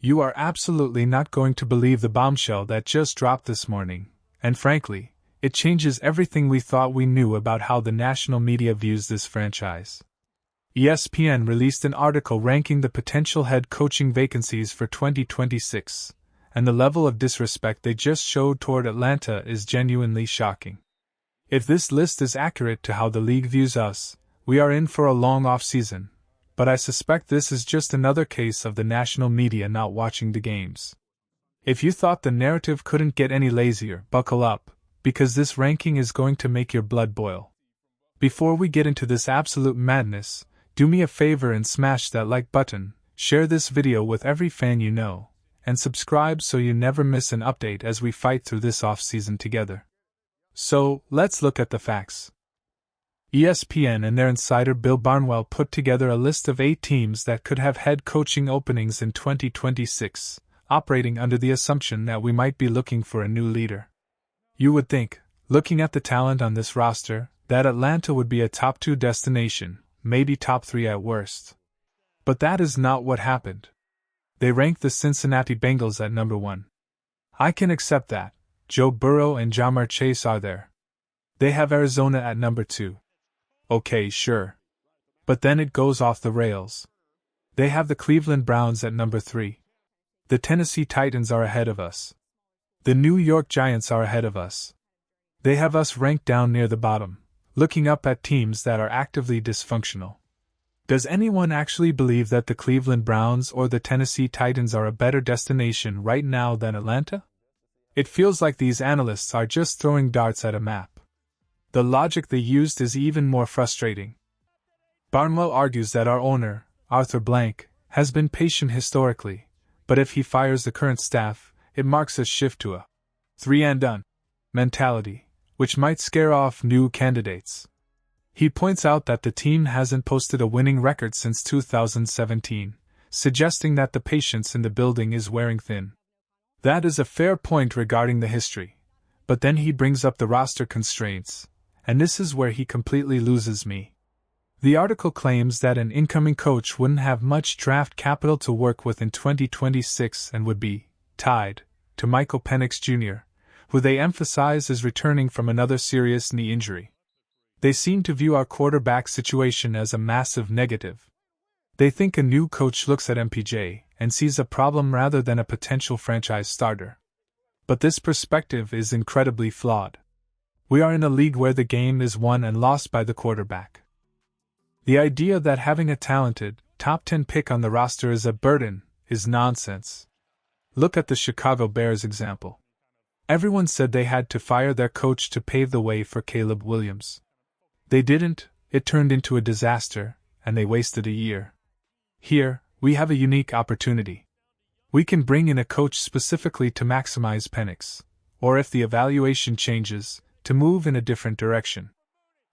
You are absolutely not going to believe the bombshell that just dropped this morning, and frankly, it changes everything we thought we knew about how the national media views this franchise. ESPN released an article ranking the potential head coaching vacancies for 2026, and the level of disrespect they just showed toward Atlanta is genuinely shocking. If this list is accurate to how the league views us, we are in for a long off-season, but I suspect this is just another case of the national media not watching the games. If you thought the narrative couldn't get any lazier, buckle up, because this ranking is going to make your blood boil. Before we get into this absolute madness, do me a favor and smash that like button, share this video with every fan you know, and subscribe so you never miss an update as we fight through this off-season together. So, let's look at the facts. ESPN and their insider Bill Barnwell put together a list of 8 teams that could have head coaching openings in 2026, operating under the assumption that we might be looking for a new leader. You would think, looking at the talent on this roster, that Atlanta would be a top 2 destination, maybe top 3 at worst. But that is not what happened. They ranked the Cincinnati Bengals at number 1. I can accept that. Joe Burrow and Ja'Marr Chase are there. They have Arizona at number 2. Okay, sure. But then it goes off the rails. They have the Cleveland Browns at number 3. The Tennessee Titans are ahead of us. The New York Giants are ahead of us. They have us ranked down near the bottom, looking up at teams that are actively dysfunctional. Does anyone actually believe that the Cleveland Browns or the Tennessee Titans are a better destination right now than Atlanta? It feels like these analysts are just throwing darts at a map. The logic they used is even more frustrating. Barnwell argues that our owner, Arthur Blank, has been patient historically, but if he fires the current staff, it marks a shift to a 3-and-done mentality, which might scare off new candidates. He points out that the team hasn't posted a winning record since 2017, suggesting that the patience in the building is wearing thin. That is a fair point regarding the history, but then he brings up the roster constraints, and this is where he completely loses me. The article claims that an incoming coach wouldn't have much draft capital to work with in 2026 and would be tied to Michael Penix Jr., who they emphasize is returning from another serious knee injury. They seem to view our quarterback situation as a massive negative. They think a new coach looks at MPJ and sees a problem rather than a potential franchise starter. But this perspective is incredibly flawed. We are in a league where the game is won and lost by the quarterback. The idea that having a talented, top 10 pick on the roster is a burden is nonsense. Look at the Chicago Bears example. Everyone said they had to fire their coach to pave the way for Caleb Williams. They didn't, it turned into a disaster, and they wasted a year. Here, we have a unique opportunity. We can bring in a coach specifically to maximize Penix, or if the evaluation changes, to move in a different direction.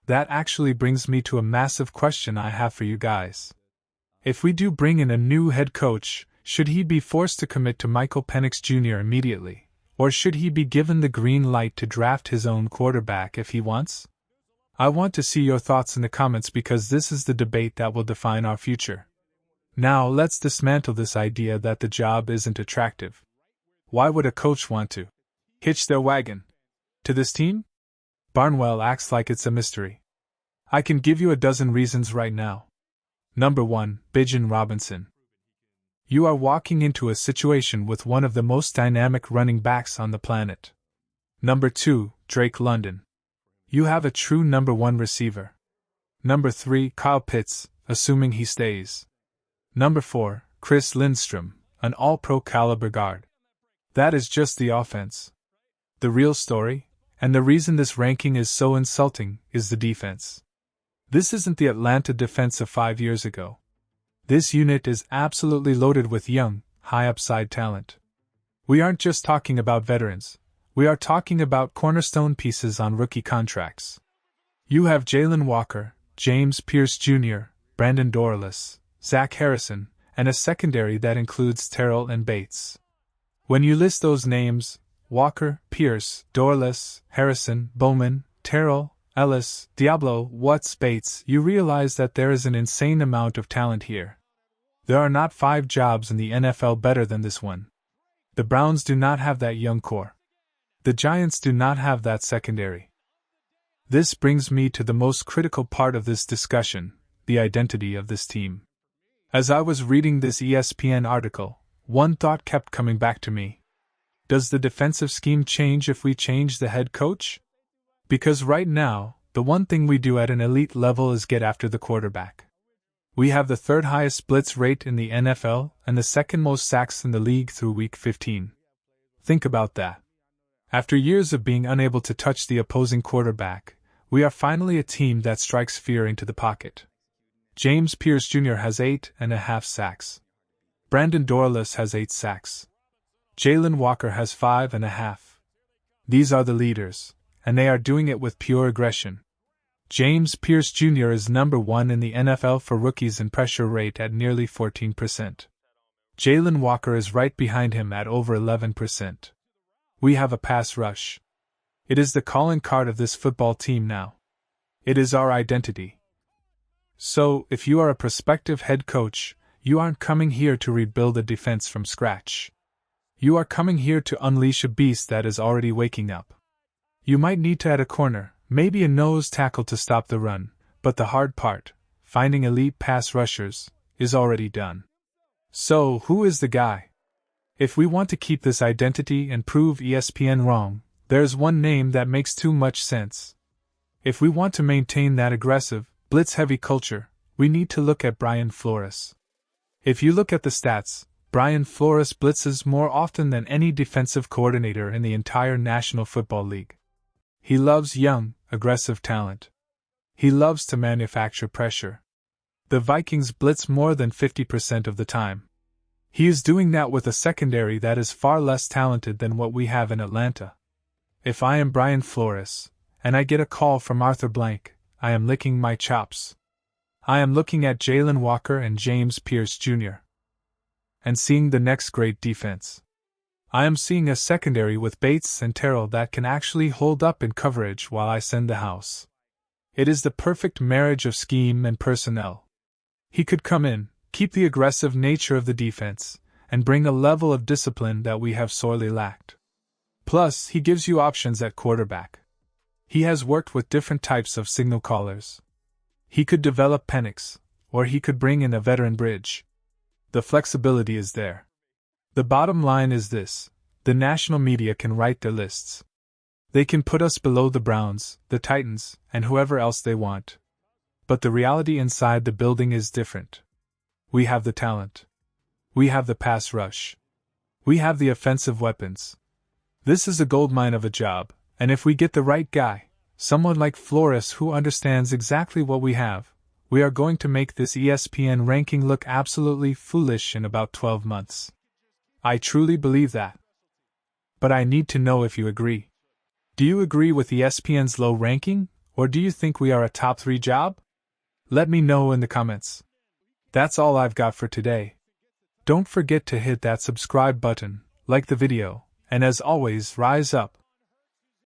That actually brings me to a massive question I have for you guys. If we do bring in a new head coach, should he be forced to commit to Michael Penix Jr. immediately, or should he be given the green light to draft his own quarterback if he wants? I want to see your thoughts in the comments because this is the debate that will define our future. Now let's dismantle this idea that the job isn't attractive. Why would a coach want to hitch their wagon to this team? Barnwell acts like it's a mystery. I can give you a dozen reasons right now. Number 1, Bijan Robinson. You are walking into a situation with one of the most dynamic running backs on the planet. Number 2, Drake London. You have a true number 1 receiver. Number 3, Kyle Pitts, assuming he stays. Number 4, Chris Lindstrom, an all-pro caliber guard. That is just the offense. The real story, and the reason this ranking is so insulting, is the defense. This isn't the Atlanta defense of 5 years ago. This unit is absolutely loaded with young, high-upside talent. We aren't just talking about veterans. We are talking about cornerstone pieces on rookie contracts. You have Jalen Walker, James Pierce Jr., Brandon Dorlus, Zach Harrison, and a secondary that includes Terrell and Bates. When you list those names, Walker, Pierce, Dorlus, Harrison, Bowman, Terrell, Ellis, Diablo, Watts, Bates, you realize that there is an insane amount of talent here. There are not 5 jobs in the NFL better than this one. The Browns do not have that young core. The Giants do not have that secondary. This brings me to the most critical part of this discussion, the identity of this team. As I was reading this ESPN article, one thought kept coming back to me. Does the defensive scheme change if we change the head coach? Because right now, the one thing we do at an elite level is get after the quarterback. We have the 3rd highest blitz rate in the NFL and the 2nd most sacks in the league through Week 15. Think about that. After years of being unable to touch the opposing quarterback, we are finally a team that strikes fear into the pocket. James Pierce Jr. has 8.5 sacks. Brandon Dorlus has 8 sacks. Jalen Walker has 5.5. These are the leaders, and they are doing it with pure aggression. James Pierce Jr. is number 1 in the NFL for rookies in pressure rate at nearly 14%. Jalen Walker is right behind him at over 11%. We have a pass rush. It is the calling card of this football team now. It is our identity. So, if you are a prospective head coach, you aren't coming here to rebuild a defense from scratch. You are coming here to unleash a beast that is already waking up. You might need to add a corner, maybe a nose tackle to stop the run, but the hard part, finding elite pass rushers, is already done. So, who is the guy? If we want to keep this identity and prove ESPN wrong, there's one name that makes too much sense. If we want to maintain that aggressive, blitz-heavy culture, we need to look at Brian Flores. If you look at the stats, Brian Flores blitzes more often than any defensive coordinator in the entire National Football League. He loves young, aggressive talent. He loves to manufacture pressure. The Vikings blitz more than 50% of the time. He is doing that with a secondary that is far less talented than what we have in Atlanta. If I am Brian Flores, and I get a call from Arthur Blank, I am licking my chops. I am looking at Jalen Walker and James Pierce Jr. and seeing the next great defense. I am seeing a secondary with Bates and Terrell that can actually hold up in coverage while I send the house. It is the perfect marriage of scheme and personnel. He could come in, keep the aggressive nature of the defense, and bring a level of discipline that we have sorely lacked. Plus, he gives you options at quarterback. He has worked with different types of signal callers. He could develop Penix, or he could bring in a veteran bridge. The flexibility is there. The bottom line is this: the national media can write their lists. They can put us below the Browns, the Titans, and whoever else they want. But the reality inside the building is different. We have the talent. We have the pass rush. We have the offensive weapons. This is a goldmine of a job, and if we get the right guy, someone like Flores who understands exactly what we have, we are going to make this ESPN ranking look absolutely foolish in about 12 months. I truly believe that. But I need to know if you agree. Do you agree with ESPN's low ranking, or do you think we are a top 3 job? Let me know in the comments. That's all I've got for today. Don't forget to hit that subscribe button, like the video, and as always, rise up,